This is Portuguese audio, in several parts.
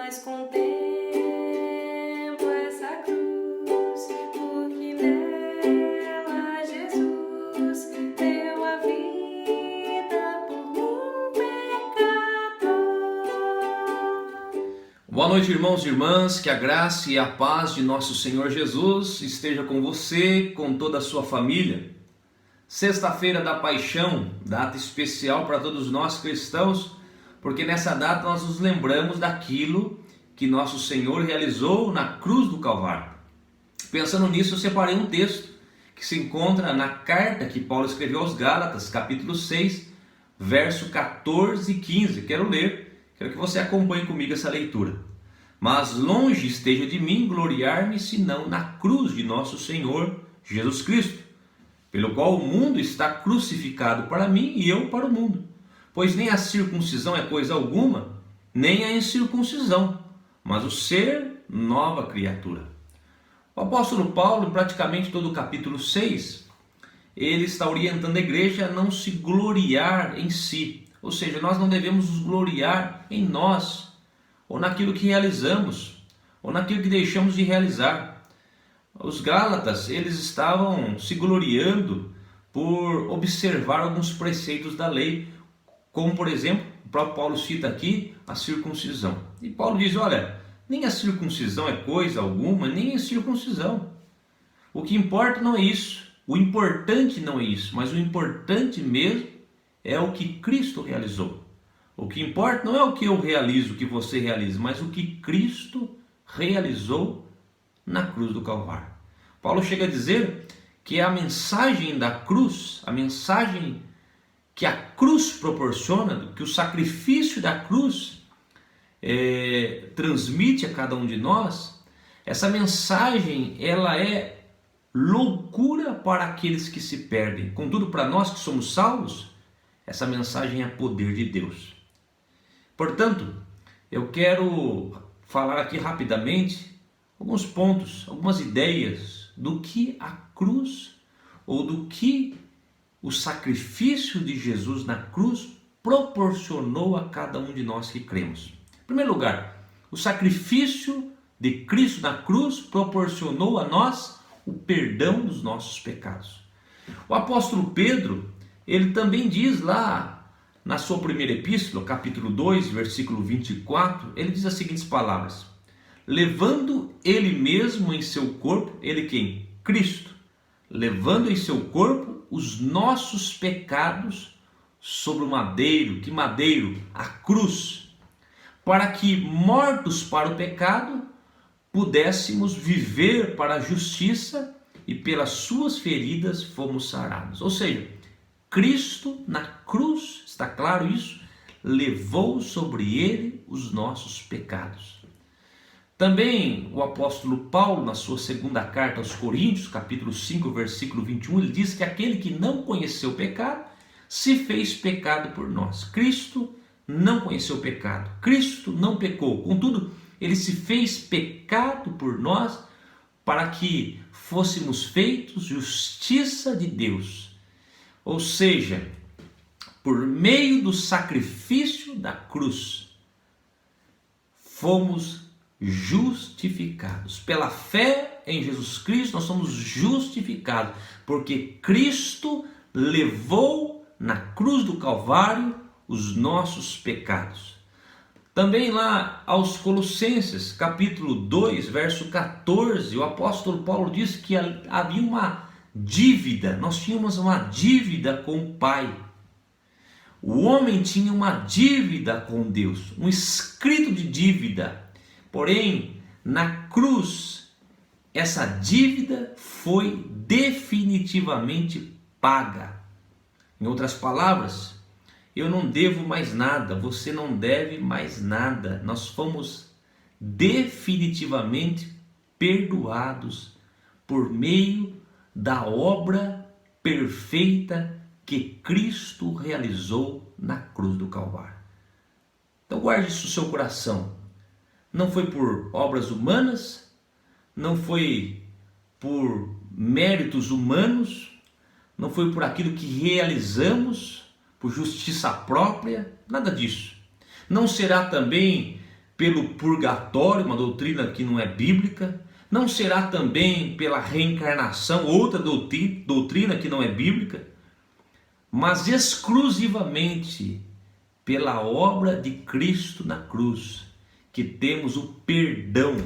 mas contemplo essa cruz, porque nela Jesus deu a vida por um pecador. Boa noite, irmãos e irmãs, que a graça e a paz de nosso Senhor Jesus esteja com você, com toda a sua família. Sexta-feira da Paixão, data especial para todos nós cristãos, porque nessa data nós nos lembramos daquilo que nosso Senhor realizou na cruz do Calvário. Pensando nisso, eu separei um texto que se encontra na carta que Paulo escreveu aos Gálatas, capítulo 6, verso 14 e 15. Quero que você acompanhe comigo essa leitura. Mas longe esteja de mim gloriar-me, senão na cruz de nosso Senhor Jesus Cristo, pelo qual o mundo está crucificado para mim e eu para o mundo. Pois nem a circuncisão é coisa alguma, nem a incircuncisão, mas o ser nova criatura. O apóstolo Paulo, em praticamente todo o capítulo 6, ele está orientando a igreja a não se gloriar em si. Ou seja, nós não devemos nos gloriar em nós, ou naquilo que realizamos, ou naquilo que deixamos de realizar. Os Gálatas, eles estavam se gloriando por observar alguns preceitos da lei, como por exemplo, o próprio Paulo cita aqui a circuncisão. E Paulo diz, olha, nem a circuncisão é coisa alguma, nem a circuncisão. O que importa não é isso, o importante não é isso, mas o importante mesmo é o que Cristo realizou. O que importa não é o que eu realizo, o que você realiza, mas o que Cristo realizou na cruz do Calvário. Paulo chega a dizer que a mensagem da cruz, a mensagem que a cruz proporciona, que o sacrifício da cruz transmite a cada um de nós, essa mensagem ela é loucura para aqueles que se perdem. Contudo, para nós que somos salvos, essa mensagem é poder de Deus. Portanto, eu quero falar aqui rapidamente alguns pontos, algumas ideias do que a cruz ou do que o sacrifício de Jesus na cruz proporcionou a cada um de nós que cremos. Em primeiro lugar, o sacrifício de Cristo na cruz proporcionou a nós o perdão dos nossos pecados. O apóstolo Pedro, ele também diz lá na sua primeira epístola, capítulo 2, versículo 24, ele diz as seguintes palavras: levando ele mesmo em seu corpo, ele quem? Cristo, levando em seu corpo os nossos pecados sobre o madeiro. Que madeiro? A cruz, para que, mortos para o pecado, pudéssemos viver para a justiça, e pelas suas feridas fomos sarados. Ou seja, Cristo na cruz, está claro isso, levou sobre ele os nossos pecados. Também o apóstolo Paulo, na sua segunda carta aos Coríntios, capítulo 5, versículo 21, ele diz que aquele que não conheceu o pecado, se fez pecado por nós. Cristo não conheceu o pecado, Cristo não pecou, contudo, ele se fez pecado por nós, para que fôssemos feitos justiça de Deus. Ou seja, por meio do sacrifício da cruz, fomos justificados. Pela fé em Jesus Cristo, nós somos justificados, porque Cristo levou na cruz do Calvário os nossos pecados. Também lá aos Colossenses, capítulo 2, verso 14, o apóstolo Paulo diz que havia uma dívida, nós tínhamos uma dívida com o Pai. O homem tinha uma dívida com Deus, um escrito de dívida. Porém, na cruz, essa dívida foi definitivamente paga. Em outras palavras, eu não devo mais nada, você não deve mais nada. Nós fomos definitivamente perdoados por meio da obra perfeita que Cristo realizou na cruz do Calvário. Então guarde isso no seu coração. Não foi por obras humanas, não foi por méritos humanos, não foi por aquilo que realizamos, por justiça própria, nada disso. Não será também pelo purgatório, uma doutrina que não é bíblica. Não será também pela reencarnação, outra doutrina que não é bíblica, mas exclusivamente pela obra de Cristo na cruz, que temos o perdão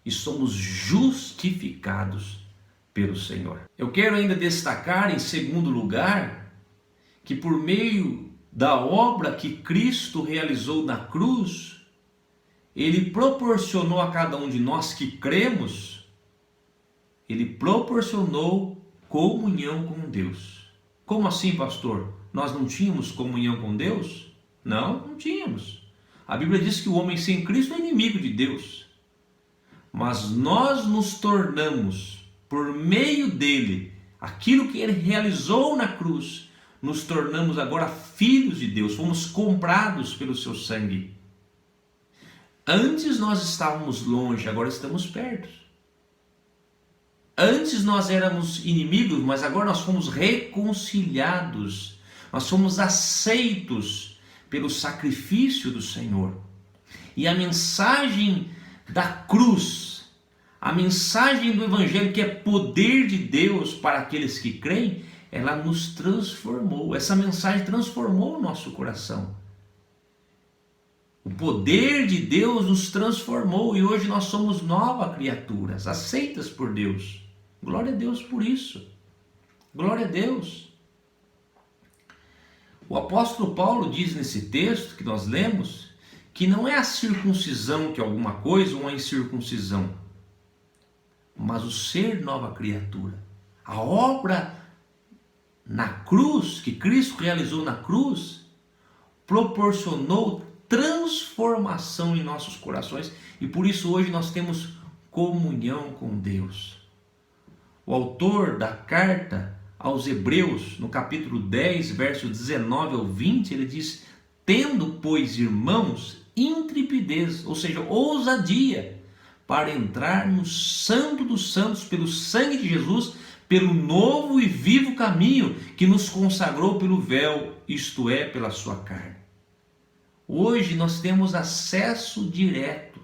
e somos justificados pelo Senhor. Eu quero ainda destacar, em segundo lugar, que por meio da obra que Cristo realizou na cruz, Ele proporcionou a cada um de nós que cremos, Ele proporcionou comunhão com Deus. Como assim, pastor? Nós não tínhamos comunhão com Deus? Não tínhamos. A Bíblia diz que o homem sem Cristo é inimigo de Deus. Mas nós nos tornamos, por meio dele, aquilo que ele realizou na cruz, nos tornamos agora filhos de Deus, fomos comprados pelo seu sangue. Antes nós estávamos longe, agora estamos perto. Antes nós éramos inimigos, mas agora nós fomos reconciliados. Nós fomos aceitos pelo sacrifício do Senhor. E a mensagem da cruz, a mensagem do Evangelho, que é poder de Deus para aqueles que creem, ela nos transformou. Essa mensagem transformou o nosso coração. O poder de Deus nos transformou e hoje nós somos novas criaturas, aceitas por Deus. Glória a Deus por isso. Glória a Deus. O apóstolo Paulo diz nesse texto que nós lemos que não é a circuncisão que é alguma coisa ou a incircuncisão, mas o ser nova criatura. A obra na cruz, que Cristo realizou na cruz, proporcionou transformação em nossos corações e por isso hoje nós temos comunhão com Deus. O autor da carta aos Hebreus, no capítulo 10, versos 19 ao 20, ele diz: tendo, pois, irmãos, intrepidez, ou seja, ousadia, para entrar no Santo dos Santos pelo sangue de Jesus, pelo novo e vivo caminho que nos consagrou pelo véu, isto é, pela sua carne. Hoje nós temos acesso direto.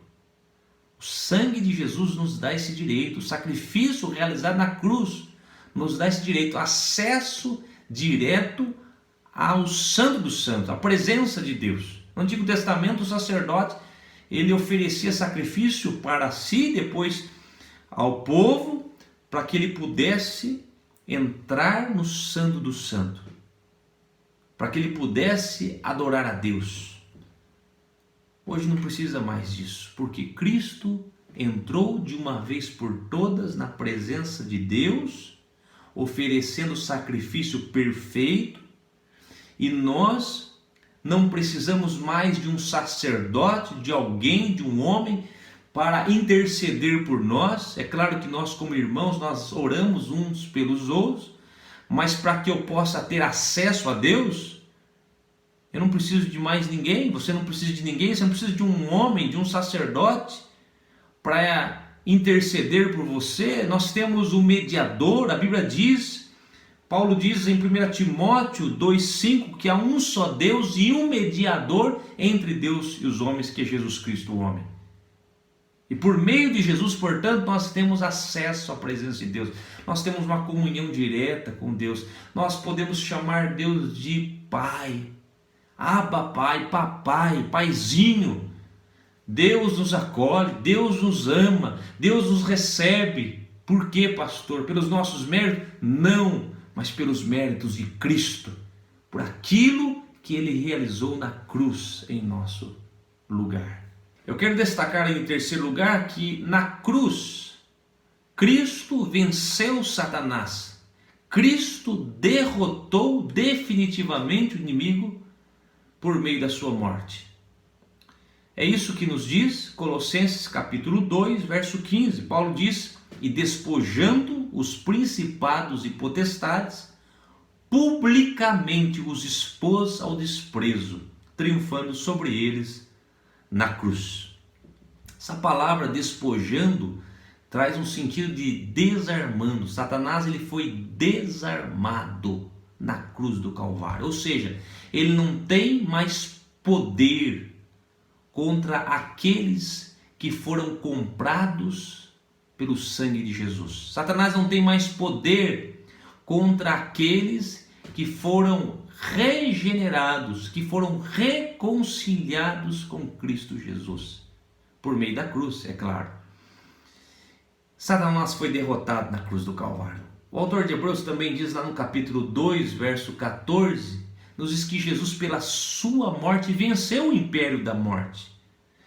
O sangue de Jesus nos dá esse direito. O sacrifício realizado na cruz nos dá esse direito. Acesso direto ao Santo dos Santos, à presença de Deus. No Antigo Testamento, o sacerdote, ele oferecia sacrifício para si, depois ao povo, para que ele pudesse entrar no Santo dos Santos, para que ele pudesse adorar a Deus. Hoje não precisa mais disso, porque Cristo entrou de uma vez por todas na presença de Deus, oferecendo sacrifício perfeito, e nós não precisamos mais de um sacerdote, de alguém, de um homem, para interceder por nós. É claro que nós, como irmãos, nós oramos uns pelos outros, mas para que eu possa ter acesso a Deus, eu não preciso de mais ninguém, você não precisa de ninguém, você não precisa de um homem, de um sacerdote para interceder por você. Nós temos o mediador, a Bíblia diz, Paulo diz em 1 Timóteo 2,5 que há um só Deus e um mediador entre Deus e os homens, que é Jesus Cristo, o homem. E por meio de Jesus, portanto, nós temos acesso à presença de Deus. Nós temos uma comunhão direta com Deus. Nós podemos chamar Deus de Pai. Abba, Pai, Papai, Paizinho. Deus nos acolhe, Deus nos ama, Deus nos recebe. Por quê, pastor? Pelos nossos méritos? Não, mas pelos méritos de Cristo. Por aquilo que Ele realizou na cruz em nosso lugar. Eu quero destacar em terceiro lugar que na cruz, Cristo venceu Satanás. Cristo derrotou definitivamente o inimigo por meio da sua morte. É isso que nos diz Colossenses capítulo 2, verso 15. Paulo diz: e despojando os principados e potestades, publicamente os expôs ao desprezo, triunfando sobre eles na cruz. Essa palavra despojando traz um sentido de desarmando. Satanás, ele foi desarmado na cruz do Calvário, ou seja, ele não tem mais poder contra aqueles que foram comprados pelo sangue de Jesus. Satanás não tem mais poder contra aqueles que foram regenerados, que foram reconciliados com Cristo Jesus, por meio da cruz, é claro. Satanás foi derrotado na cruz do Calvário. O autor de Hebreus também diz lá no capítulo 2, verso 14, nos diz que Jesus, pela sua morte, venceu o império da morte.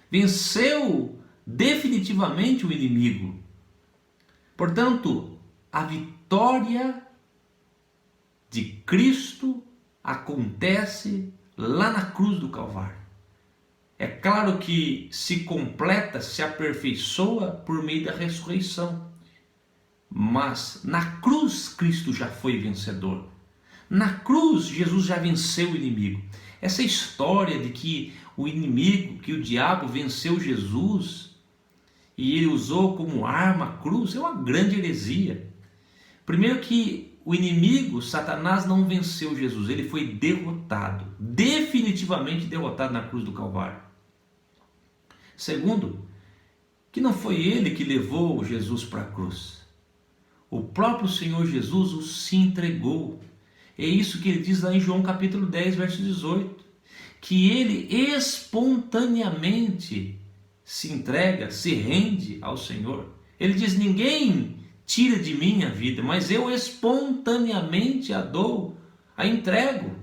Venceu definitivamente o inimigo. Portanto, a vitória de Cristo acontece lá na cruz do Calvário. É claro que se completa, se aperfeiçoa por meio da ressurreição. Mas na cruz Cristo já foi vencedor. Na cruz Jesus já venceu o inimigo. Essa história de que o inimigo, que o diabo venceu Jesus e ele usou como arma a cruz, é uma grande heresia. Primeiro que o inimigo, Satanás, não venceu Jesus, ele foi derrotado, definitivamente derrotado na cruz do Calvário. Segundo, que não foi ele que levou Jesus para a cruz. O próprio Senhor Jesus se entregou. É isso que ele diz lá em João capítulo 10, verso 18. Que ele espontaneamente se entrega, se rende ao Senhor. Ele diz, ninguém tira de mim a vida, mas eu espontaneamente a dou, a entrego.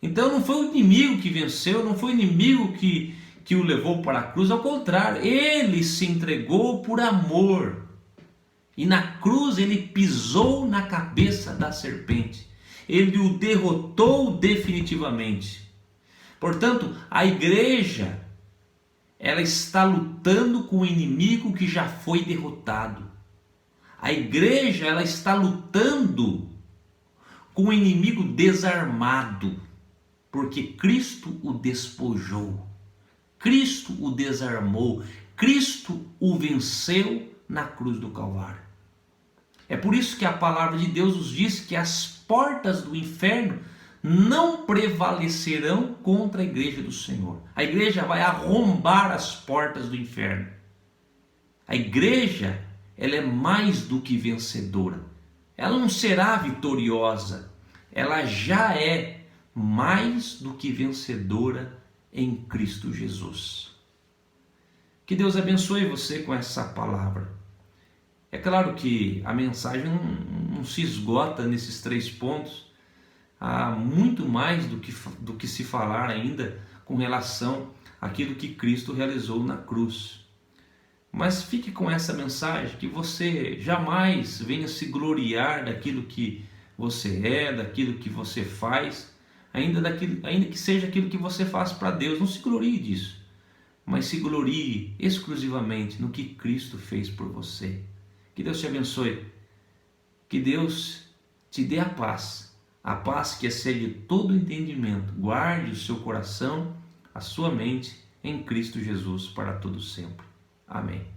Então não foi o inimigo que venceu, não foi o inimigo que o levou para a cruz, ao contrário, ele se entregou por amor. E na cruz ele pisou na cabeça da serpente. Ele o derrotou definitivamente. Portanto, a igreja, ela está lutando com o inimigo que já foi derrotado. A igreja, ela está lutando com o inimigo desarmado, porque Cristo o despojou. Cristo o desarmou. Cristo o venceu na cruz do Calvário. É por isso que a palavra de Deus nos diz que as portas do inferno não prevalecerão contra a igreja do Senhor. A igreja vai arrombar as portas do inferno. A igreja, ela é mais do que vencedora. Ela não será vitoriosa. Ela já é mais do que vencedora em Cristo Jesus. Que Deus abençoe você com essa palavra. É claro que a mensagem não se esgota nesses 3 pontos. Há muito mais do que se falar ainda com relação àquilo que Cristo realizou na cruz. Mas fique com essa mensagem, que você jamais venha se gloriar daquilo que você é, daquilo que você faz, ainda que seja aquilo que você faz para Deus. Não se glorie disso, mas se glorie exclusivamente no que Cristo fez por você. Que Deus te abençoe, que Deus te dê a paz que excede todo entendimento. Guarde o seu coração, a sua mente em Cristo Jesus para todo sempre. Amém.